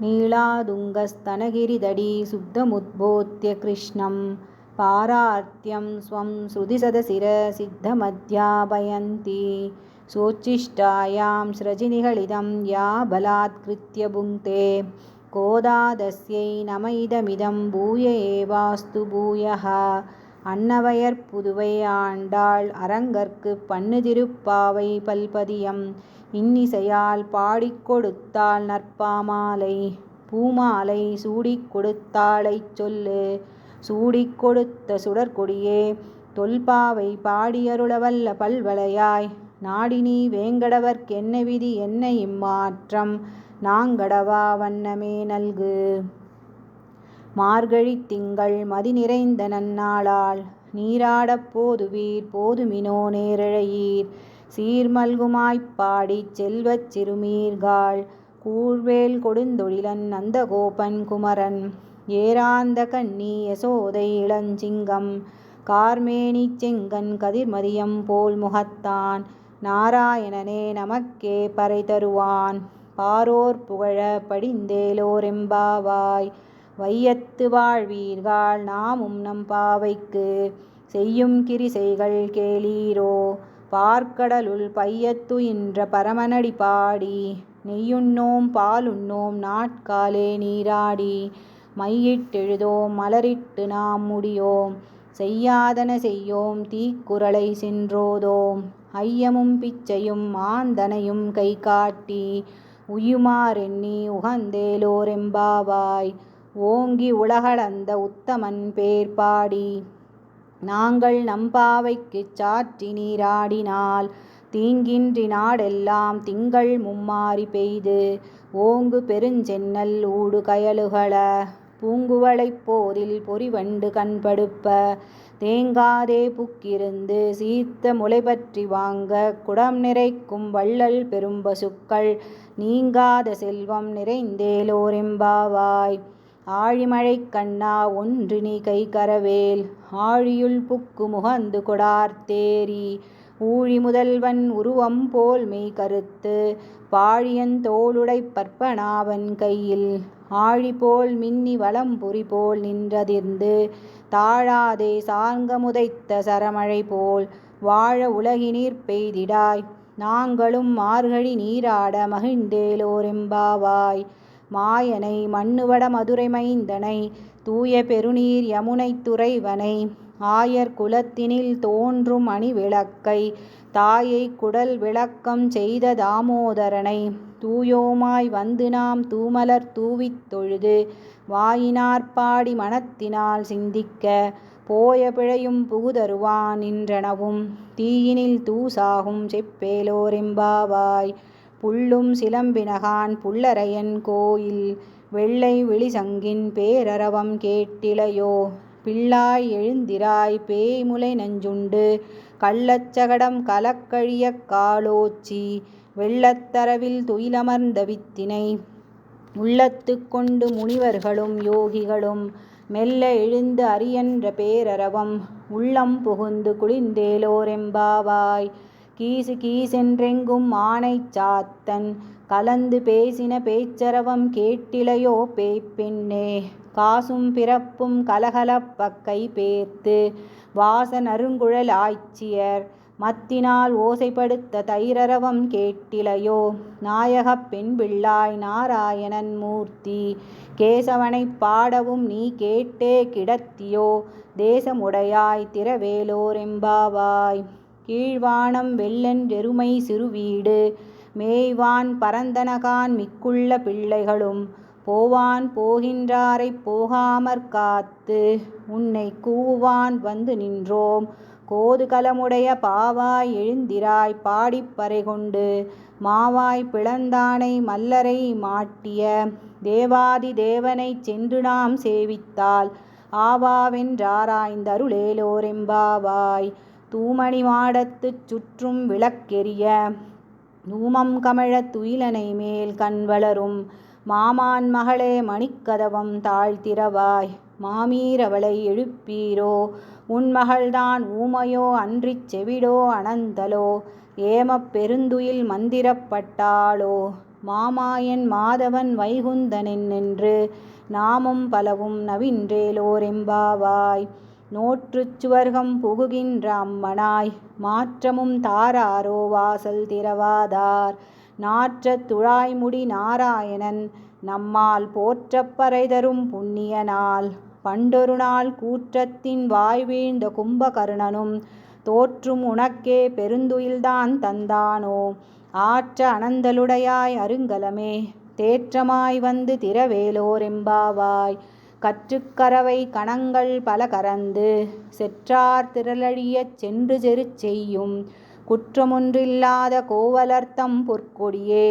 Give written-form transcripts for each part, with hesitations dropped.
नीलादुङ्गस्तनगिरिदडी शुद्धमुद्बोध्य कृष्णं पारार्त्यं स्वं श्रुतिसदशिरसिद्धमध्यापयन्ती सोच्छिष्टायां स्रजिनिगलितं या बलात्कृत्य भुङ्क्ते கோதாதஸ்யை நம இதமிதம் பூய ஏவாஸ்து பூயः அன்னவயற் புதுவை ஆண்டாள் அரங்கற்கு பண்ணுதிருப்பாவை பல்பதியம் இன்னிசையால் பாடிக் கொடுத்தாள் நற்பாமாலை பூமாலை சூடிக் கொடுத்தாளைச் சொல்லு சூடிக் கொடுத்த சுடர்கொடியே தொல்பாவை பாடியருளவல்ல பல்வளையாய் நாடினி வேங்கடவர்க்கென்ன விதி என்ன இம்மாற்றம் நாங்கடவா வண்ணமே நல்கு. மார்கழித் திங்கள் மதி நிறைந்த நன்னாளால் நீராடப் போதுவீர் போதுமினோ நேரிழையீர் சீர்மல்குமாய்ப் பாடிச் செல்வச் சிறுமீர்காள் கூர்வேல் கொடுந்தொழிலன் நந்தகோபன் குமரன் ஏராந்த கண்ணி யசோதை இளஞ்சிங்கம் கார்மேனிச் செங்கண் கதிர்மதியம் போல் முகத்தான் நாராயணனே நமக்கே பறை தருவான் பாரோர் புகழ படிந்தேலோரெம்பாவாய் வையத்து வாழ்வீர்கள் நாமும் நம் பாவைக்கு செய்யும் கிரிசைகள் கேளீரோ பார்க்கடலுள் பையத்துயின்ற பரமனடி பாடி நெய்யுண்ணோம் பாலுண்ணோம் நாட்காலே நீராடி மையிட்டெழுதோம் மலரிட்டு நாம் முடியோம் செய்யாதன செய்யோம் தீக்குறளை சென்றோதோம் ஐயமும் பிச்சையும் மாந்தனையும் கை காட்டி உய்யுமாறெண்ணி உகந்தேலோரெம்பாவாய் ஓங்கி உலகளந்த உத்தமன் பேர் பாடி நாங்கள் நம்பாவைக்குச் சாற்றி நீராடினால் தீங்கின்றி நாடெல்லாம் திங்கள் மும்மாரி பெய்து ஓங்கு பெருஞ்சென்னல் ஊடு கயலுகள பூங்குவளைப் போதில் பொறிவண்டு கண்படுப்ப தேங்காதே புக்கிருந்து சீர்த்த முளைபற்றி வாங்க குடம் நிறைக்கும் வள்ளல் பெரும்பசுக்கள் நீங்காத செல்வம் நிறைந்தேலோரெம்பாவாய் ஆழிமழைக் கண்ணா ஒன்று நீ கை கரவேல் ஆழியுள் புக்கு முகந்து கொடார்த்தேரி ஊழி முதல்வன் உருவம் போல் மெய் கருத்து பாழியன் தோளுடைப் பற்பனாவன் கையில் ஆழி போல் மின்னி வலம்புரி போல் நின்றதிர்ந்து தாழாதே சார்ங்கமுதைத்த சரமழை போல் வாழ உலகினீர் பெய்திடாய் நாங்களும் மார்கழி நீராட மகிழ்ந்தேலோரெம்பாவாய் மாயனை மண்ணுவட மதுரை மைந்தனை தூய பெருநீர் யமுனை துறைவனை ஆயர் குலத்தினில் தோன்றும் அணிவிளக்கை தாயை குடல் விளக்கம் செய்த தாமோதரனை தூயோமாய் வந்து நாம் தூமலர் தூவித் தொழுது வாயினார் பாடி மனத்தினால் சிந்திக்க போய பிழையும் புகுதருவான் நின்றனவும் தீயினில் தூசாகும் செப்பேலோரெம்பாவாய் புள்ளும் சிலம்பினகான் புல்லரையன் கோயில் வெள்ளை விழிசங்கின் பேரரவம் கேட்டிலையோ பிள்ளாய் எழுந்திராய் பேய்முலை நஞ்சுண்டு கள்ளச்சகடம் கலக்கழியக் காலோச்சி வெள்ளத்தரவில் துயிலமர்ந்த வித்தினை உள்ளத்துக் கொண்டு முனிவர்களும் யோகிகளும் மெல்ல எழுந்து அரியன்ற பேரரவம் உள்ளம் புகுந்து குளிர்ந்தேலோரெம்பாவாய் கீசு கீசென்றெங்கும் ஆனைச் சாத்தன் கலந்து பேசின பேச்சரவம் கேட்டிலையோ பேய்ப்பெண்ணே காசும் பிறப்பும் கலகலப்பக் கை பேர்த்து வாச நறுங்குழல் ஆய்ச்சியர் மத்தினால் ஓசைப்படுத்த தைரரவம் கேட்டிலையோ நாயகப் பெண் பிள்ளாய் நாராயணன் மூர்த்தி கேசவனைப் பாடவும் நீ கேட்டே கிடத்தியோ தேசமுடையாய் திரவேலோரெம்பாவாய் கீழ்வானம் வெள்ளென்றெருமை சிறுவீடு மேய்வான் பரந்தனகான் மிக்குள்ள பிள்ளைகளும் போவான் போகின்றாரைப் போகாமற் காத்து உன்னை கூவுவான் வந்து நின்றோம் கோது கலமுடைய பாவாய் எழுந்திராய் பாடிப்பறை கொண்டு மாவாய் பிளந்தானை மல்லரை மாட்டிய தேவாதி தேவனைச் சென்று நாம் சேவித்தால் ஆவாவென்றாராய்ந்தருளேலோரெம்பாவாய் தூமணி மாடத்துச் சுற்றும் விளக்கெரிய தூமம் கமழத் துயிலனை மேல் கண் வளரும் மாமான் மகளே மணிக்கதவம் தாழ்த்திரவாய் மாமீரவளை எழுப்பீரோ உன் மகள்தான் ஊமையோ அன்றிச் செவிடோ அனந்தலோ ஏமப் பெருந்துயில் மந்திரப்பட்டாளோ மாமாயன் மாதவன் வைகுந்தனென் என்று நாமம் பலவும் நவின்றேலோரெம்பாவாய். நோற்றுச் சுவர்க்கம் புகுகின்ற அம்மனாய் மாற்றமும் தாராரோ வாசல் திறவாதார். நாற்றத் துழாய்முடி நாராயணன் நம்மால் போற்றப் பறைதரும் புண்ணிய நாள். பண்டொரு நாள் கூற்றத்தின் வாய்வீழ்ந்த கும்பகர்ணனும் தோற்றும் உனக்கே பெருந்துயில்தான் தந்தானோ. ஆற்ற அனந்தலுடையாய் அருங்கலமே தேற்றமாய் வந்து திறவேலோரெம்பாவாய். கற்றுக்கரவை கணங்கள் பல கரந்து செற்றார் திரளழியச் சென்று செருச் செய்யும் குற்றமொன்றில்லாத கோவலர்த்தம் பொற்கொடியே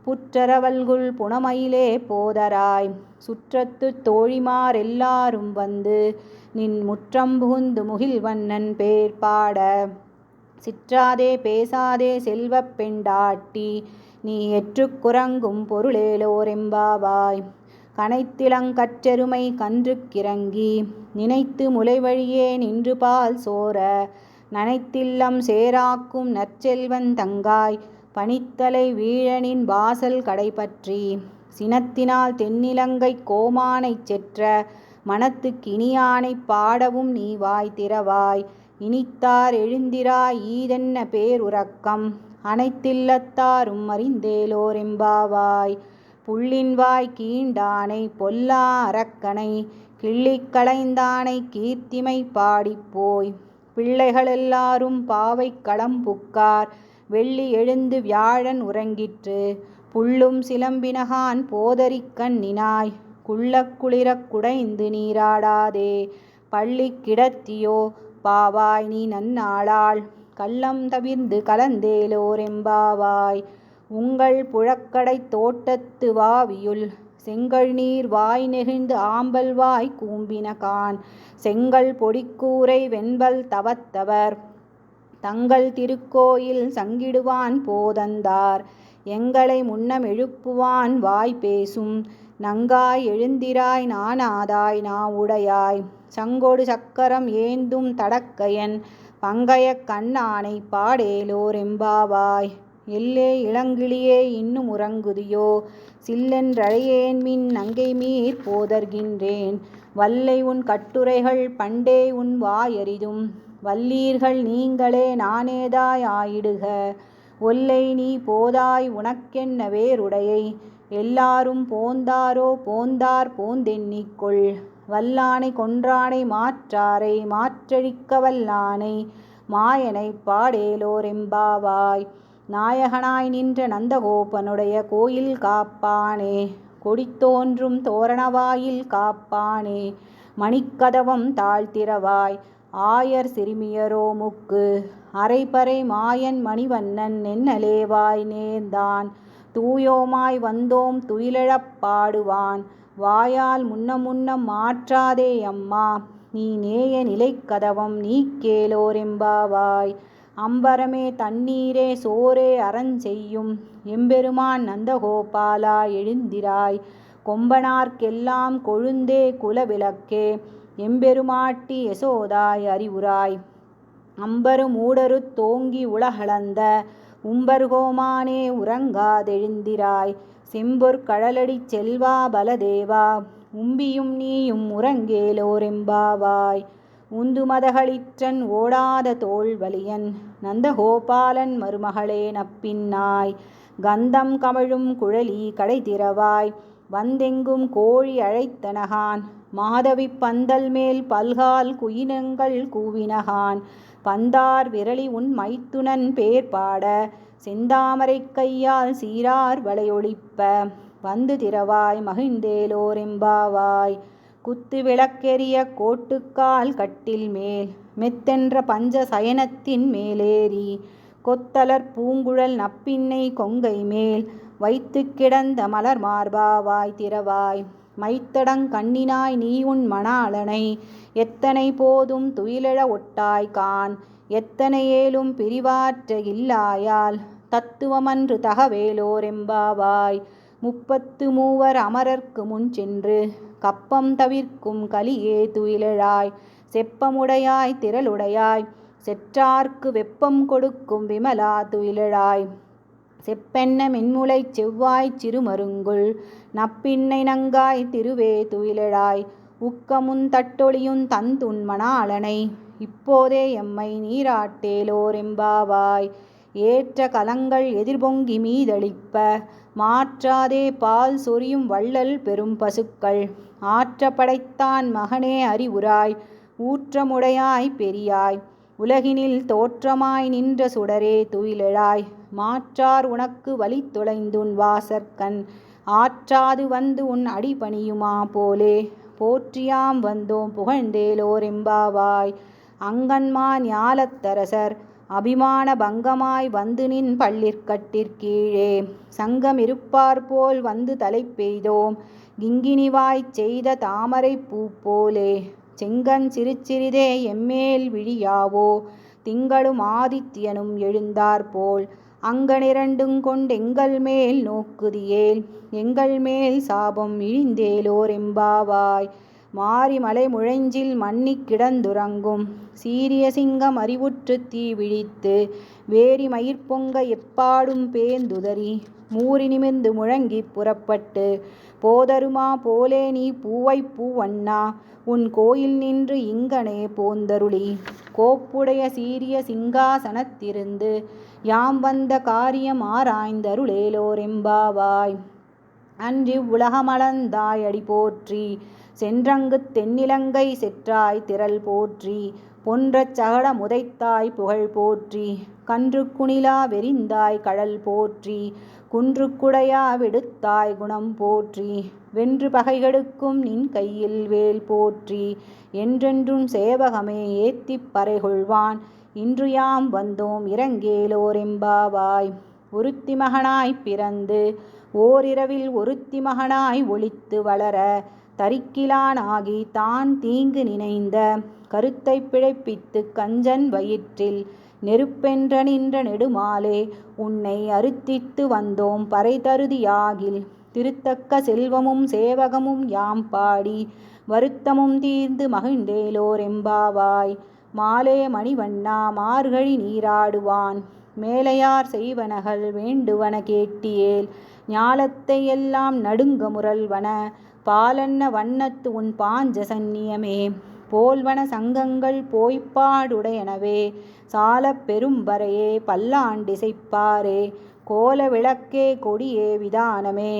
புற்றரவல்குல் புனமயிலே போதராய். சுற்றத்துத் தோழிமாரெல்லாரும் வந்து நின் முற்றம் புகுந்து முகில்வண்ணன் பேர் பாட. சிற்றாதே பேசாதே செல்வப் பெண்டாட்டி நீ எற்றுக் குறங்கும் பொருளேலோரெம்பாவாய். கனைத்திளங்கற்றெருமை கன்றுக்கிறங்கி நினைத்து முலைவழியே நின்று பால் சோர நனைத்தில்லம் சேராக்கும் நற்செல்வன் தங்காய் பனித்தலை வீழனின் வாசல் கடைபற்றி. சினத்தினால் தென்னிலங்கைக் கோமானைச் செற்ற மனத்துக் இனியானைப் பாடவும் நீ வாய் திறவாய். இனித்தார் எழுந்திராய் ஈதென்ன பேருறக்கம் அனைத்தில்லத்தாரும் அறிந்தேலோரெம்பாவாய். புள்ளின்வாய் கீண்டானை பொல்லா அரக்கனை கிள்ளிக் களைந்தானை கீர்த்திமை பாடிப்போய். பிள்ளைகளெல்லாரும் பாவைக் களம்புக்கார் வெள்ளி எழுந்து வியாழன் உறங்கிற்று. புள்ளும் சிலம்பினகான் போதரிக் கண்ணினாய் குள்ளக் குளிரக் குடைந்து நீராடாதே. பள்ளிக் கிடத்தியோ பாவாய் நீ நன்னாளாள் கள்ளம் தவிர்ந்து கலந்தேலோரெம்பாவாய். உங்கள் புழக்கடைத் தோட்டத்து வாவியுள் செங்கழ்நீர் வாய் நெகிழ்ந்து ஆம்பல் வாய் கூம்பினகான். செங்கல் பொடிக்கூரை வெண்பல் தவத்தவர் தங்கள் திருக்கோயில் சங்கிடுவான் போதந்தார். எங்களை முன்னம் எழுப்புவான் வாய் பேசும் நங்காய் எழுந்திராய் நாணாதாய் நாவுடையாய். சங்கொடு சக்கரம் ஏந்தும் தடக்கையன் பங்கயக் கண்ணானை பாடேலோரெம்பாவாய். எல்லே இளங்கிளியே இன்னும் உறங்குதியோ சில்லென்றழையேன்மின் நங்கைமீர் போதர்கின்றேன். வல்லை உன் கட்டுரைகள் பண்டே உன் வாயறிதும் வல்லீர்கள் நீங்களே நானேதாய் ஆயிடுக. ஒல்லை நீ போதாய் உனக்கென்ன வேறுடையை எல்லாரும் போந்தாரோ போந்தார் போந்தெண்ணிக்கொள். வல்லானை கொன்றானை மாற்றாரை மாற்றழிக்க வல்லானை மாயனைப் பாடேலோரெம்பாவாய். நாயகனாய் நின்ற நந்தகோபனுடைய கோயில் காப்பானே கொடித்தோன்றும் தோரணவாயில் காப்பானே மணிக்கதவம் தாழ்த்திரவாய். ஆயர் சிறுமியரோ முக்கு அரைபறை மாயன் மணிவண்ணன் என்னலேவாய் நேர்ந்தான். தூயோமாய் வந்தோம் துயிலெழப் பாடுவான் வாயால் முன்னம் மாற்றாதே அம்மா நீ நேய நிலைக்கதவம் நீக்கேலோரெம்பாவாய். அம்பரமே தண்ணீரே சோரே அறஞ்செய்யும் எம்பெருமான் நந்தகோபாலா எழுந்திராய். கொம்பனார்க்கெல்லாம் கொழுந்தே குலவிளக்கே எம்பெருமாட்டி யசோதாய் அறிவுராய். அம்பரு மூடருத் தோங்கி உலகளந்த உம்பர்கோமானே உறங்காதெழுந்திராய். செம்பொற் கழலடிச் செல்வா பலதேவா உம்பியும் நீயும் உறங்கேலோரெம்பாவாய். உந்துமதகளிற்றன் ஓடாத தோள்வலியன் நந்தகோபாலன் மருமகளே நப்பின்னாய். கந்தம் கமழும் குழலி கடைதிரவாய் வந்தெங்கும் கோழி அழைத்தனகான். மாதவி பந்தல் மேல் பல்கால் குயினங்கள் கூவினகான். பந்தார் விரலி உன் மைத்துனன் பேர் பாட செந்தாமரைக் கையால் சீரார் வளையொளிப்ப. வந்து திரவாய் மகிழ்ந்தேலோரெம்பாவாய். குத்து விளக்கெரிய கோட்டுக்கால் கட்டில் மேல் மெத்தென்ற பஞ்ச சயனத்தின் மேலேறி கொத்தலர் பூங்குழல் நப்பின்னை கொங்கை மேல் வைத்து கிடந்த மலர் மார்பாவாய் திரவாய். மைத்தடங் கண்ணினாய் நீ உன் மணாளனை எத்தனை போதும் துயிலெழ ஒட்டாய் கான். எத்தனை ஏலும் பிரிவாற்ற இல்லாயால் தத்துவமன்று தகவேலோரெம்பாவாய். 33 அமரர்க்கு முன் சென்று கப்பம் தவிர்க்கும் கலியே துயிலெழாய். செப்பமுடையாய் திரளுடையாய் செற்றார்க்கு வெப்பம் கொடுக்கும் விமலா துயிலெழாய். செப்பென்ன மென்முலைச் செவ்வாய்ச் சிறுமருங்குல் நப்பின்னை நங்காய் திருவே துயிலெழாய் உக்கமுந் தட்டொளியுந் தந்துன் மணாளனை இப்போதே எம்மை நீராட்டேலோர் எம்பாவாய். ஏற்ற கலங்கள் எதிர்பொங்கி மீதளிப்ப மாற்றாதே பால் சொரியும் வள்ளல் பெரும் பசுக்கள் ஆற்ற படைத்தான் மகனே அறிவுராய் ஊற்றமுடையாய் பெரியாய் உலகினில் தோற்றமாய் நின்ற சுடரே துயிலெழாய் மாற்றார் உனக்கு வழி தொலைந்துன் வாசற்கண் ஆற்றாது வந்து உன் அடிபணியுமா போலே போற்றியாம் வந்தோம் புகழ்ந்தேலோர் எம்பாவாய். அங்கன்மா ஞாலத்தரசர் அபிமான பங்கமாய் வந்து நின் பள்ளிற்கட்டிற்கீழே சங்கமிருப்பார்போல் வந்து தலைப்பெய்தோம் கிங்கினிவாய்ச் செய்த தாமரைப் பூ போலே செங்கண் சிறிதே எம்மேல் விழியாவோ திங்களும் ஆதித்யனும் எழுந்தாற்போல் அங்கனிரண்டுங் கொண்டெங்கள் மேல் நோக்குதியேல் எங்கள் மேல் சாபம் இழிந்தேலோர் எம்பாவாய். மாரி மலை முழைஞ்சில் மன்னிக் கிடந்துறங்கும் சீரிய சிங்கம் அறிவுற்று தீ விழித்து வேரி மயிர்பொங்க எப்பாடும் பேந்துதறி மூரி நிமிர்ந்து முழங்கிப் புறப்பட்டு போதருமா போலே நீ பூவைப் பூவண்ணா உன் கோயில் நின்று இங்கனே போந்தருளி கோப்புடைய சீரிய சிங்காசனத்திருந்து யாம் வந்த காரியம் ஆராய்ந்தருளேலோர் எம்பாவாய். அன்றிவ் உலகமளந்தாய் அடி போற்றி சென்றங்குத் தென்னிலங்கை செற்றாய் திரள் போற்றி பொன்றச் சகட முதைத்தாய் புகழ் போற்றி கன்று குணிலா வெறிந்தாய் கழல் போற்றி குன்று குடையா வெடுத்தாய் குணம் போற்றி வென்று பகைகெடுக்கும் நின் கையில் வேல் போற்றி என்றென்றும் சேவகமே ஏத்திப் பறைகொள்வான் இன்று யாம் வந்தோம் இரங்கேலோர் எம்பாவாய். ஒருத்தி மகனாய் பிறந்து ஓரிரவில் ஒருத்தி மகனாய் ஒளித்து வளர தரிக்கிலான் ஆகி தான் தீங்கு நினைந்த கருத்தை பிழைப்பித்து கஞ்சன் வயிற்றில் நெருப்பென்ற நின்ற நெடுமாலே உன்னை அருத்தித்து வந்தோம் பறை தருதியாகில் திருத்தக்க செல்வமும் சேவகமும் யாம் பாடி வருத்தமும் தீர்ந்து மகிழ்ந்தேலோர் எம்பாவாய். மாலே மணிவண்ணா மார்கழி நீராடுவான் மேலையார் செய்வனகள் வேண்டுவன கேட்டியேல் ஞாலத்தை எல்லாம் நடுங்க முரல்வன பாலன்ன வண்ணத்து உன் பாஞ்ச சந்நியமே போல்வன சங்கங்கள் போய்ப்பாடுடையனவே சாலப் பெரும்பறையே பல்லாண்டிசைப்பாரே கோல விளக்கே கொடியே விதானமே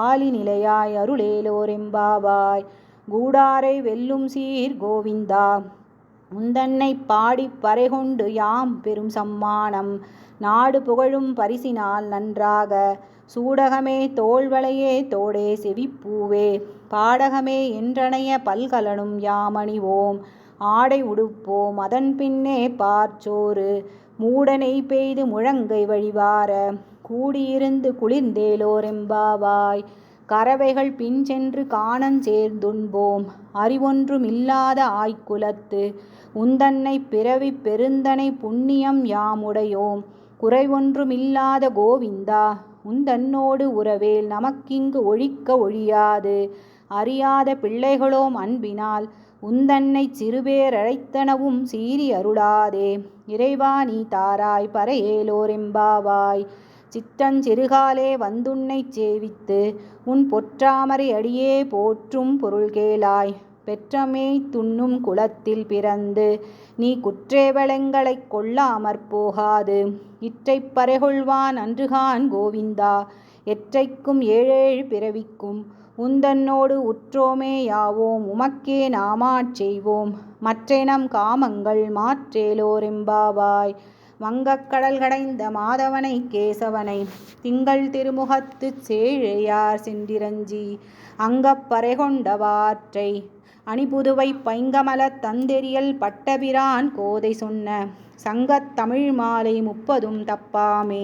ஆலி நிலையாய் அருளேலோர் எம்பாவாய். கூடாரை வெல்லும் சீர் கோவிந்தா உந்தன்னை பாடிப் பறைகொண்டு யாம் பெரும் சம்மானம் நாடு புகழும் பரிசினால் நன்றாக சூடகமே தோள்வளையே தோடே செவிப்பூவே பாடகமே என்றனைய பல்கலனும் யாமணிவோம் ஆடை உடுப்போம் அதன் பின்னே பார்ச்சோறு மூடனை பெய்து முழங்கை வழிவார கூடியிருந்து குளிர்ந்தேலோர் எம்பாவாய். கறவைகள் பின் சென்று காணஞ் சேர்ந்துண்போம் அறிவொன்றுமில்லாத ஆய்க்குலத்து உந்தன்னை பிறவி பெருந்தனை புண்ணியம் யாமுடையோம் குறைவொன்றுமில்லாத கோவிந்தா உந்தன்னோடு உறவேல் நமக்கிங்கு ஒழிக்க ஒழியாது அறியாத பிள்ளைகளோம் அன்பினால் உந்தன்னைச் சிறுபேரழைத்தனவும் சீறி அருளாதே இறைவா நீ தாராய் பறையேலோர் எம்பாவாய். சிற்றஞ்சிறுகாலே வந்துன்னைச் சேவித்து உன் பொற்றாமரை அடியே போற்றும் பொருள் கேளாய் பெற்றமே துண்ணும் குலத்தில் பிறந்து நீ குற்றேவலங்களைக் கொள்ளாமற் போகாது இற்றைப் பறைகொள்வான் அன்றுகான் கோவிந்தா எற்றைக்கும் ஏழேழு பிறவிக்கும் உந்தன்னோடு உற்றோமே யாவோம் உமக்கே நாமாட் செய்வோம் மற்றெனம் காமங்கள் மாற்றேலோர் எம்பாவாய். வங்கக் கடல் கடைந்த மாதவனை கேசவனை திங்கள் திருமுகத்துச் சேழையார் சென்றிரஞ்சி அங்கப் பறைகொண்டவாற்றை அணிபுதுவை பைங்கமலத் தந்தெறியல் பட்டபிரான் கோதை சொன்ன சங்கத் தமிழ் மாலை 30 தப்பாமே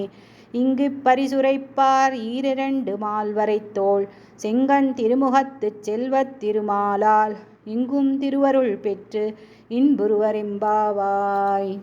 இங்குப் பரிசுரைப்பார் ஈரிரண்டு மால்வரைத்தோள் செங்கண் திருமுகத்துச் செல்வத் திருமாலால் எங்கும் திருவருள் பெற்று இன்புறுவர் எம்பாவாய்.